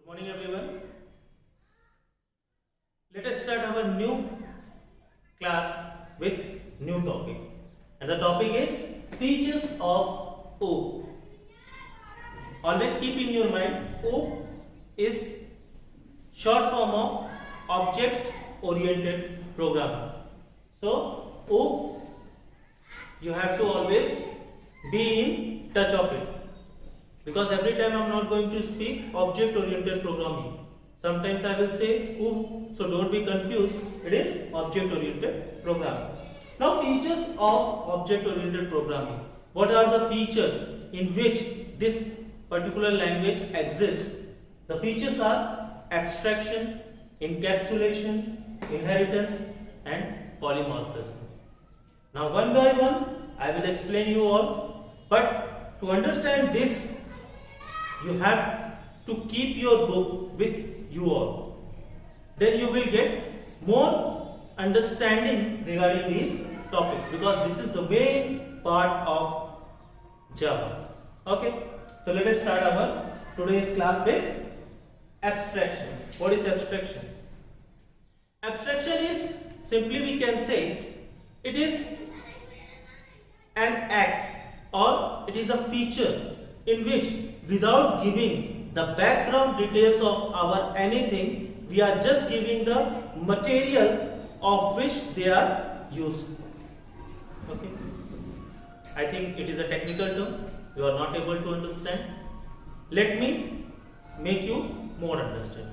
Morning everyone. Let us start our new class with new topic, and the topic is features of O. Always keep in your mind, O is short form of object oriented programming. So O, you have to always be in touch of it, because every time I am not going to speak object oriented programming. Sometimes I will say OO, so don't be confused. It is object oriented programming. Now, features of object oriented programming. What are the features in which this particular language exists? The features are abstraction, encapsulation, inheritance, and polymorphism. Now, one by one I will explain you all, but to understand this, you have to keep your book with you all. Then you will get more understanding regarding these topics, because this is the main part of Java. Okay, so let us start our today's class with abstraction. What is abstraction? Abstraction is, simply we can say, it is an act or it is a feature in which, without giving the background details of our anything, we are just giving the material of which they are used. Okay, I think it is a technical term, you are not able to understand. Let me make you more understand.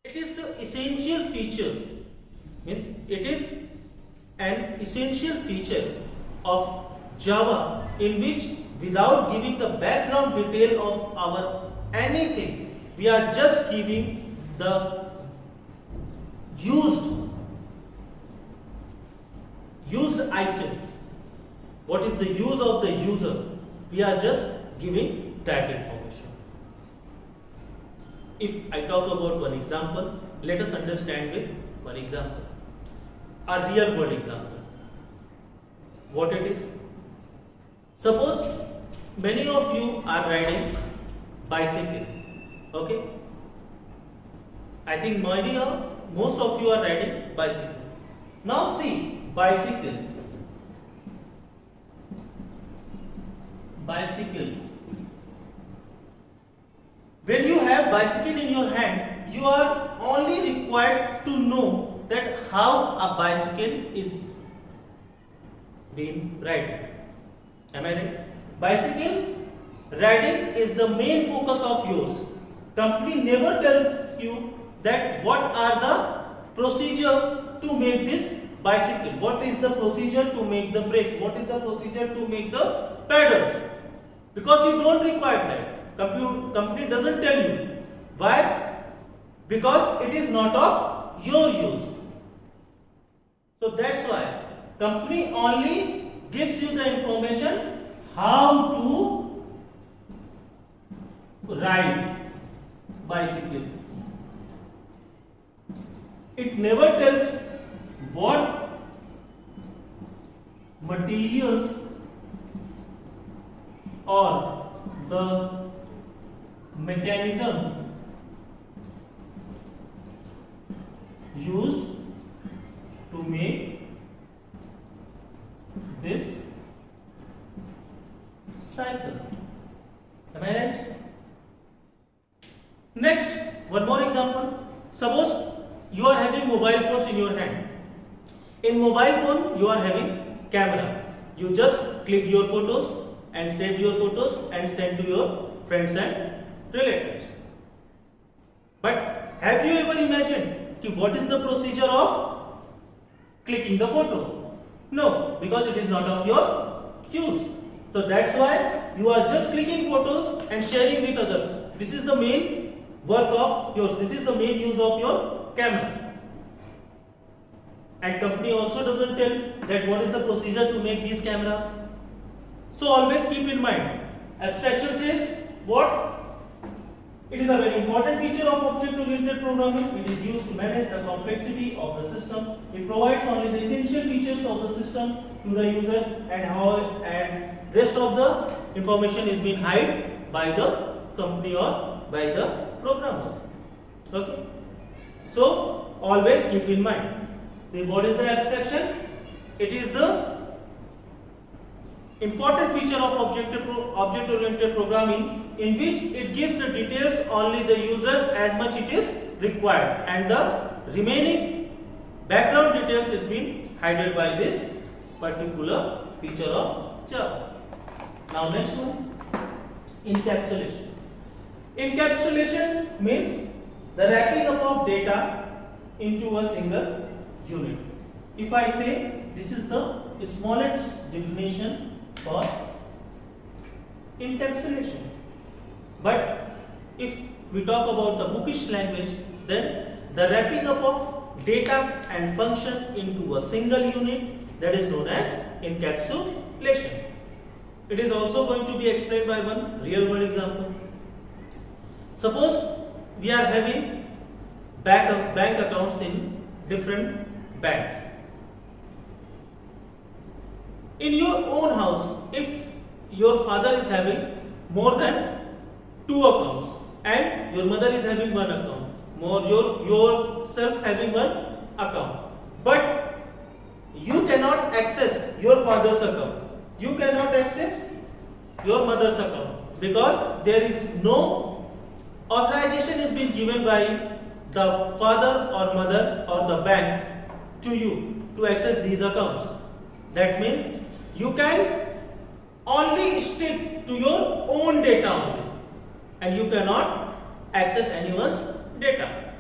It is the essential features, means it is an essential feature of Java in which, without giving the background detail of our anything, we are just giving the used item. What is the use of the user? We are just giving that information. If I talk about one example, let us understand with one example, a real world example. What it is? Suppose many of you are riding bicycle. Okay, I think most of you are riding bicycle. Now see, bicycle. When you have bicycle in your hand, you are only required to know that how a bicycle is being ridden. Am I right? Bicycle riding is the main focus of yours. Company never tells you that what are the procedure to make this bicycle, what is the procedure to make the brakes, what is the procedure to make the pedals, because you don't require that. Company doesn't tell you. Why? Because it is not of your use. So that's why company only gives you the information how to ride bicycle. It never tells what materials or the mechanism used to make this cycle. Am I right? Next, one more example. Suppose you are having mobile phones in your hand. In mobile phone, you are having camera. You just click your photos and save your photos and send to your friends and relatives. But have you ever imagined what is the procedure of clicking the photo? No, because it is not of your use. So that's why you are just clicking photos and sharing with others. This is the main work of yours. This is the main use of your camera. And company also doesn't tell that what is the procedure to make these cameras. So always keep in mind, abstraction says what? It is a very important feature of object-oriented programming. It is used to manage the complexity of the system. It provides only the essential features of the system to the user, and rest of the information is being hid by the company or by the programmers. Okay. So always keep in mind. See, what is the abstraction? It is the important feature of object-oriented programming in which it gives the details only the users as much it is required, and the remaining background details is being hidden by this particular feature of Java. Now next one, encapsulation. Encapsulation means the wrapping up of data into a single unit. If I say this is the smallest definition for encapsulation, but if we talk about the bookish language, then the wrapping up of data and function into a single unit, that is known as encapsulation. It is also going to be explained by one real world example. Suppose we are having bank accounts in different banks. In your own house, if your father is having more than 2 accounts and your mother is having 1 account, yourself having 1 account, but you cannot access your father's account, you cannot access your mother's account, because there is no authorization is being given by the father or mother or the bank to you to access these accounts. That means you can only stick to your own data only, and you cannot access anyone's data.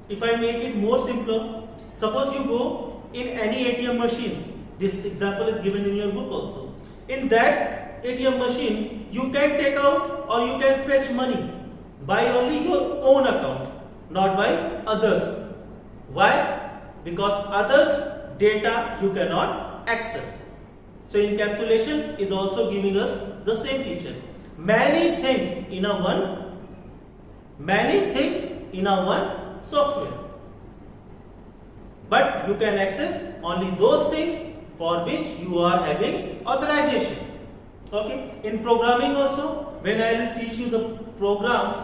If I make it more simpler, suppose you go in any ATM machines. This example is given in your book also. In that ATM machine, you can take out or you can fetch money by only your own account, not by others. Why? Because others' data you cannot access. So encapsulation is also giving us the same features. Many things in a one software, but you can access only those things for which you are having authorization. Okay. In programming also, when I will teach you the programs,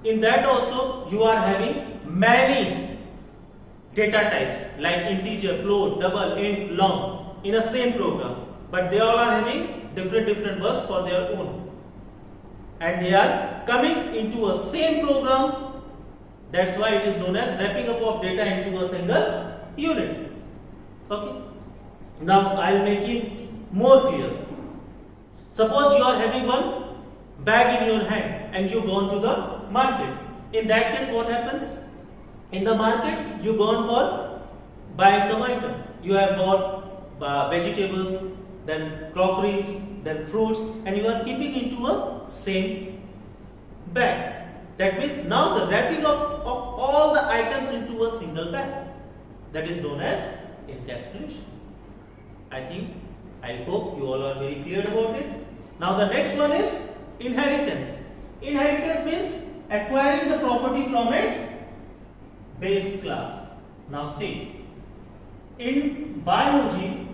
in that also you are having many data types like integer, float, double, int, long in a same program, but they all are having different works for their own, and they are coming into a same program. That's why it is known as wrapping up of data into a single unit. Okay. Now I will make it more clear. Suppose you are having one bag in your hand and you go on to the market. In that case, what happens? In the market, you go on for buying some item. You have bought vegetables, then crockeries, then fruits, and you are keeping into a same bag. That means now the wrapping up of all the items into a single bag. That is known as encapsulation. I hope you all are very clear about it. Now the next one is inheritance. Inheritance means acquiring the property from its base class. Now see, in biology,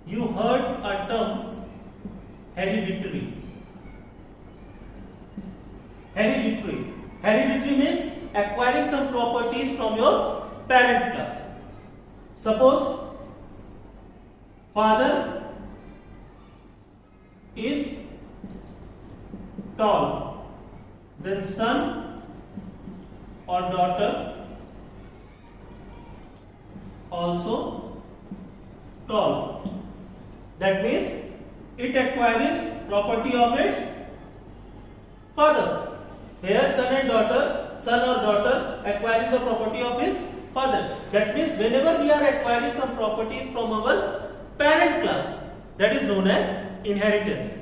you heard a term hereditary. Hereditary means acquiring some properties from your parent class. Suppose father is tall, then son or daughter also tall. That means it acquires property of its father. Here son or daughter acquiring the property of his father. That means whenever we are acquiring some properties from our parent class, that is known as inheritance.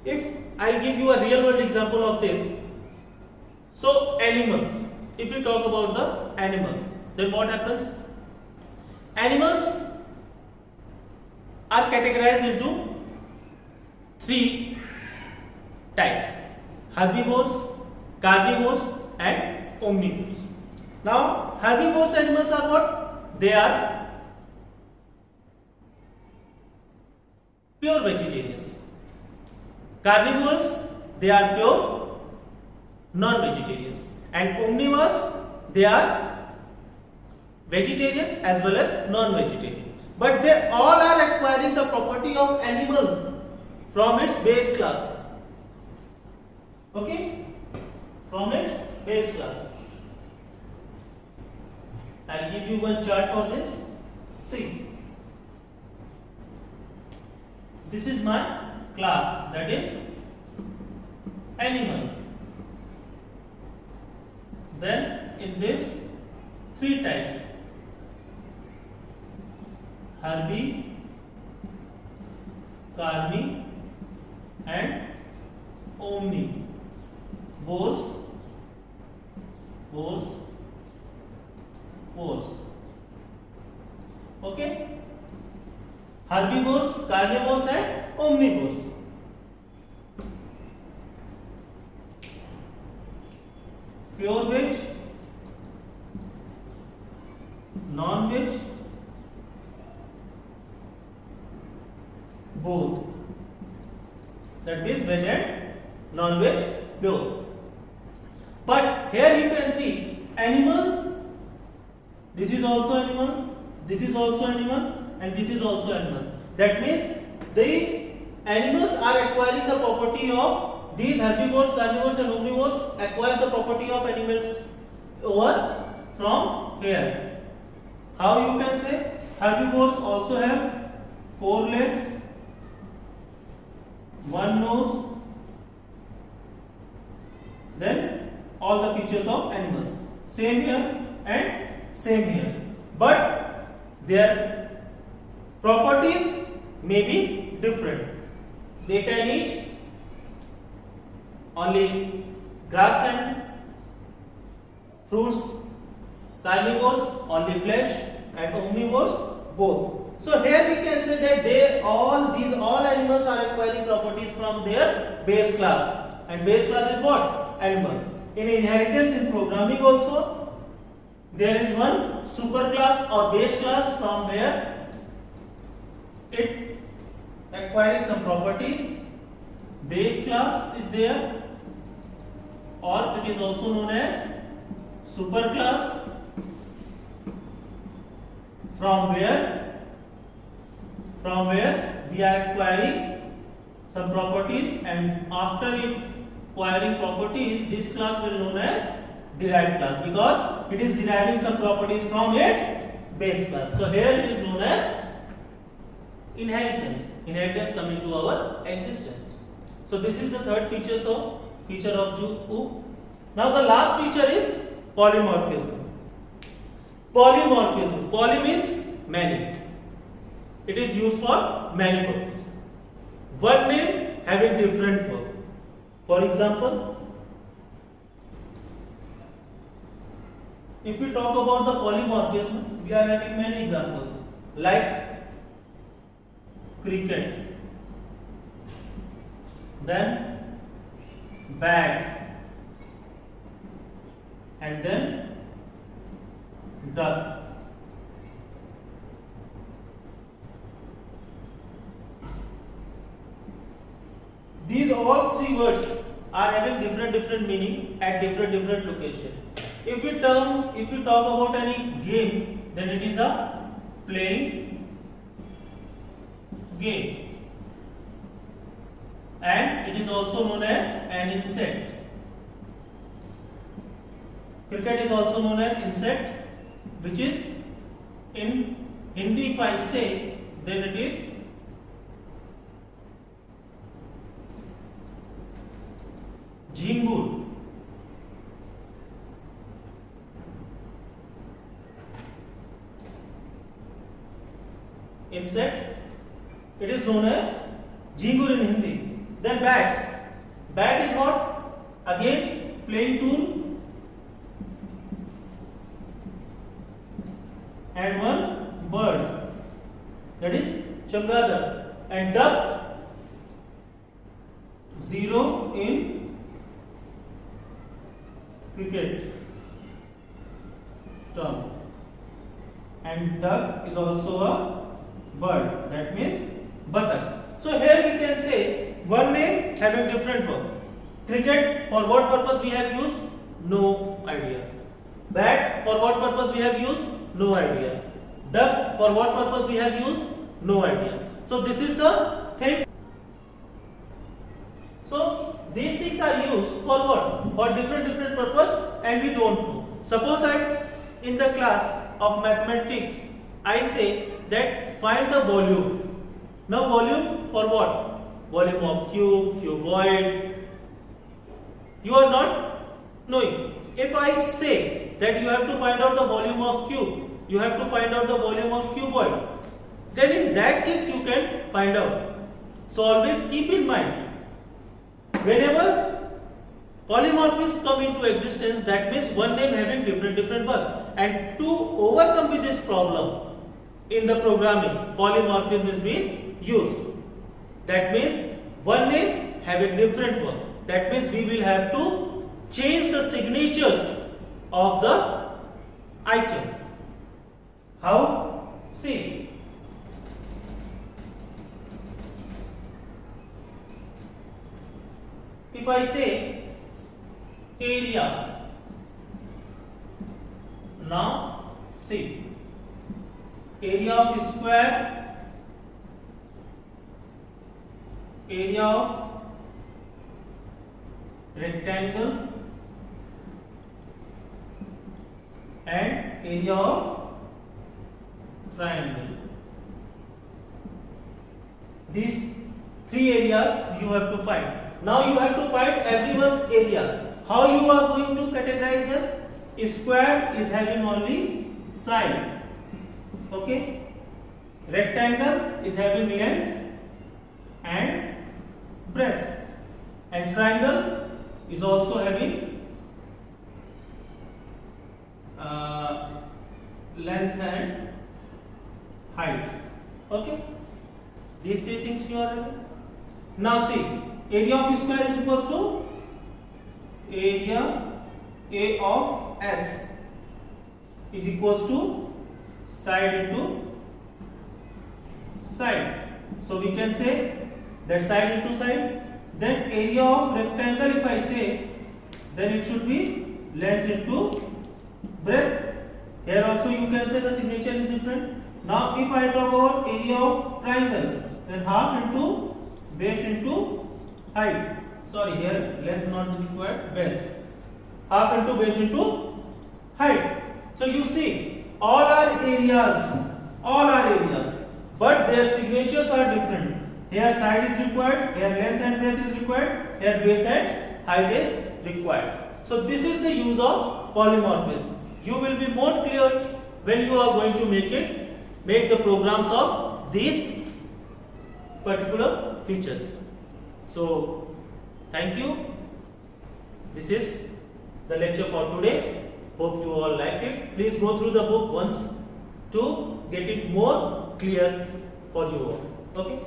If I give you a real world example of this, so animals, if we talk about the animals, then what happens? Animals are categorized into 3 types: herbivores, carnivores and omnivores. Now herbivores animals are what? They are pure vegetarians. Carnivores, they are pure non-vegetarians, and omnivores, they are vegetarian as well as non-vegetarian. But they all are acquiring the property of animal from its base class. Okay, from its base class. I'll give you one chart for this. See, this is my class, that is animal. Then in this, three types: herbi, carni, and omni. Bose. Okay, herbivores, carnivores, and omnivores. Pure veg, non-veg, both. That means veg and non-veg pure. But here you can see animal, this is also animal, this is also animal, and this is also animal. That means the animals are acquiring the property of these herbivores, carnivores, and omnivores acquires the property of animals over from here. How you can say? Herbivores also have 4 legs, 1 nose, then all the features of animals. Same here and same here. But their properties may be different. They can eat only grass and fruits, carnivores only flesh, and omnivores both. So here we can say that all animals are acquiring properties from their base class, and base class is what? Animals. In inheritance in programming also, there is one superclass or base class from where it acquiring some properties. Base class is there, or it is also known as superclass, from where we are acquiring some properties, and after it acquiring properties, this class will be known as derived class, because it is deriving some properties from its base class. So here it is known as inheritance. Inheritance coming to our existence. So this is the third feature of OOP. Now the last feature is polymorphism. Polymorphism. Poly means many. It is used for many purposes. One name having different verb. For example, if we talk about the polymorphism, we are having many examples like cricket, then bat, and then duck. These all three words are having different meaning at different location. If we talk about any game, then it is a playing game, and it is also known as an insect. Cricket is also known as insect, which is in Hindi, if I say, then it is Jhingur. Insect, it is known as Jhingur in Hindi. Then bat. Bat is what? Again, playing tool. And one bird, that is chamgadar. And duck, zero in cricket term. And duck is also a bird, that means button. So here we can say one name having different work. Cricket, for what purpose we have used? No idea. Bat, for what purpose we have used? No idea. Duck, for what purpose we have used? No idea. So this is the things. So these things are used for what? For different purpose, and we don't know. Suppose in the class of mathematics I say that find the volume. Now volume for what? Volume of cube, cuboid. You are not knowing. If I say that you have to find out the volume of cube, you have to find out the volume of cuboid, then in that case you can find out. So always keep in mind, whenever polymorphisms come into existence, that means one name having different work. And to overcome with this problem in the programming, polymorphism is being used. That means one name having different work. That means we will have to change the signatures of the item. How? See. If I say area, now see, area of square, area of rectangle, and area of triangle. These three areas you have to find. Now you have to find everyone's area. How you are going to categorize them? A square is having only side. Okay. Rectangle is having length and breadth. And triangle is also having length and height. Okay. These three things you are having. Now see, area of square is equals to area A of S is equals to side into side. So we can say that side into side. Then area of rectangle, if I say, then it should be length into breadth. Here also you can say the signature is different. Now if I talk about area of triangle, then half into base into height. Sorry, here length not required, base. Half into base into height. So you see, all are areas, but their signatures are different. Here side is required, here length and breadth is required, here base and height is required. So this is the use of polymorphism. You will be more clear when you are going to make the programs of these particular features. So thank you. This is the lecture for today. Hope you all liked it. Please go through the book once to get it more clear for you all. Okay.